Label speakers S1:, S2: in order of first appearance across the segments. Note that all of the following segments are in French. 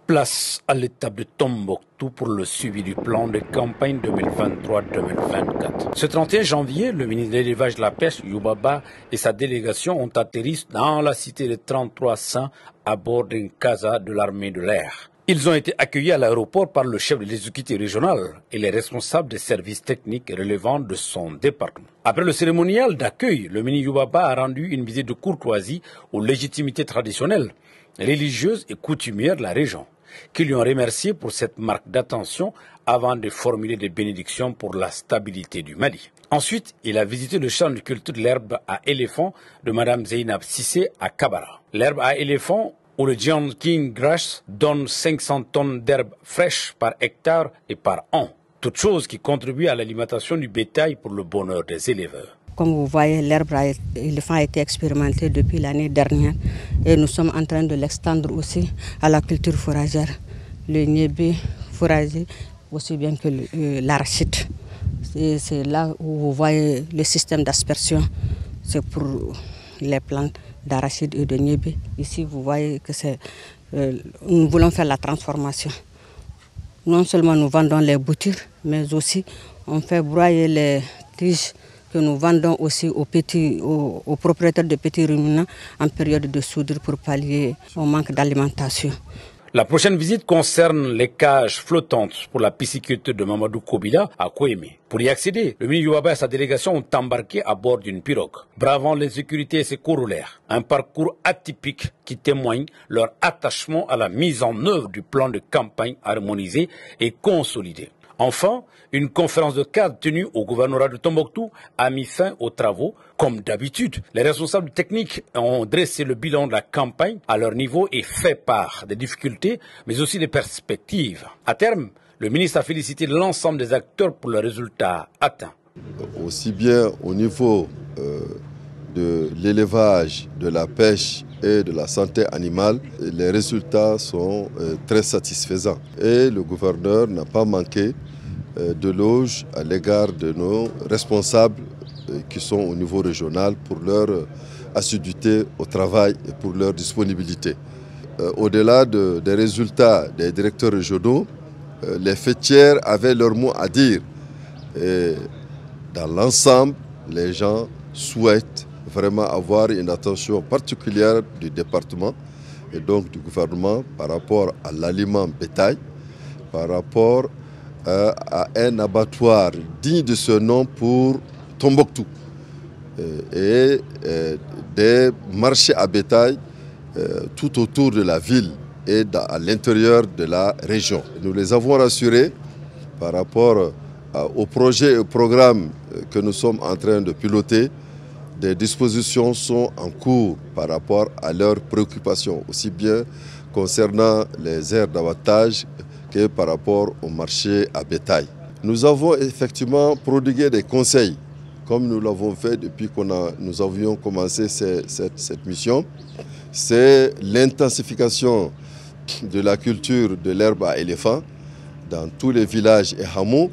S1: Place à l'étape de Tombouctou pour le suivi du plan de campagne 2023-2024. Ce 31 janvier, le ministre de l'Élevage et de la Pêche, Youba Ba, et sa délégation ont atterri dans la cité de 33 Saints à bord d'une casa de l'armée de l'air. Ils ont été accueillis à l'aéroport par le chef de l'exécutif régional et les responsables des services techniques relevant de son département. Après le cérémonial d'accueil, le ministre Youba Ba a rendu une visite de courtoisie aux légitimités traditionnelles, religieuses et coutumières de la région, qui lui ont remercié pour cette marque d'attention avant de formuler des bénédictions pour la stabilité du Mali. Ensuite, il a visité le champ de culture de l'herbe à éléphant de Mme Zeynab Sissé à Kabara. L'herbe à éléphant où le John King Grass donne 500 tonnes d'herbe fraîche par hectare et par an. Toute chose qui contribue à l'alimentation du bétail pour le bonheur des éleveurs.
S2: Comme vous voyez, l'herbe à éléphant a été expérimenté depuis l'année dernière et nous sommes en train de l'extendre aussi à la culture fourragère. Le niébé fourragé aussi bien que l'arachide. C'est là où vous voyez le système d'aspersion. C'est pour les plantes d'arachide et de niébé. Ici, vous voyez que nous voulons faire la transformation. Non seulement nous vendons les boutures, mais aussi on fait broyer les tiges que nous vendons aussi aux propriétaires de petits ruminants en période de soudure pour pallier au manque d'alimentation.
S1: La prochaine visite concerne les cages flottantes pour la pisciculture de Mamadou Kobila à Kouémé. Pour y accéder, le ministre Youba Ba et sa délégation ont embarqué à bord d'une pirogue, bravant l'insécurité et ses corollaires. Un parcours atypique qui témoigne leur attachement à la mise en œuvre du plan de campagne harmonisé et consolidé. Enfin, une conférence de cadre tenue au gouvernorat de Tombouctou a mis fin aux travaux. Comme d'habitude, les responsables techniques ont dressé le bilan de la campagne à leur niveau et fait part des difficultés, mais aussi des perspectives. À terme, le ministre a félicité l'ensemble des acteurs pour le résultat atteint.
S3: Aussi bien au niveau de l'élevage, de la pêche et de la santé animale, les résultats sont très satisfaisants. Et le gouverneur n'a pas manqué d'éloges à l'égard de nos responsables qui sont au niveau régional pour leur assiduité au travail et pour leur disponibilité. Au-delà des résultats des directeurs régionaux, les fêtières avaient leur mot à dire. Et dans l'ensemble, les gens souhaitent vraiment avoir une attention particulière du département et donc du gouvernement par rapport à l'aliment bétail, par rapport à un abattoir digne de ce nom pour Tombouctou et des marchés à bétail tout autour de la ville et à l'intérieur de la région. Nous les avons rassurés par rapport aux projets et aux programmes que nous sommes en train de piloter. Des dispositions sont en cours par rapport à leurs préoccupations, aussi bien concernant les aires d'abattage que par rapport au marché à bétail. Nous avons effectivement prodigué des conseils, comme nous l'avons fait depuis que nous avions commencé cette mission. C'est l'intensification de la culture de l'herbe à éléphant dans tous les villages et hameaux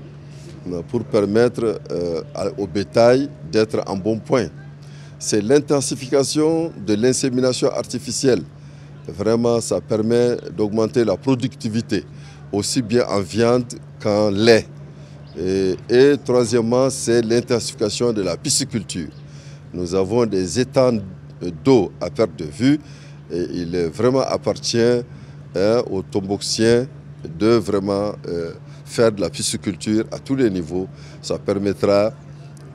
S3: pour permettre au bétail d'être en bon point. C'est l'intensification de l'insémination artificielle. Vraiment, ça permet d'augmenter la productivité, aussi bien en viande qu'en lait. Et troisièmement, c'est l'intensification de la pisciculture. Nous avons des étangs d'eau à perte de vue et il vraiment appartient aux Tombouctiens de vraiment faire de la pisciculture à tous les niveaux. Ça permettra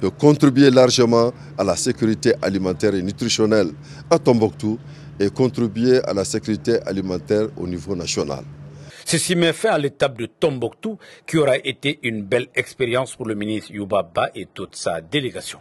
S3: de contribuer largement à la sécurité alimentaire et nutritionnelle à Tombouctou et contribuer à la sécurité alimentaire au niveau national.
S1: Ceci met fin à l'étape de Tombouctou qui aura été une belle expérience pour le ministre Youba Ba et toute sa délégation.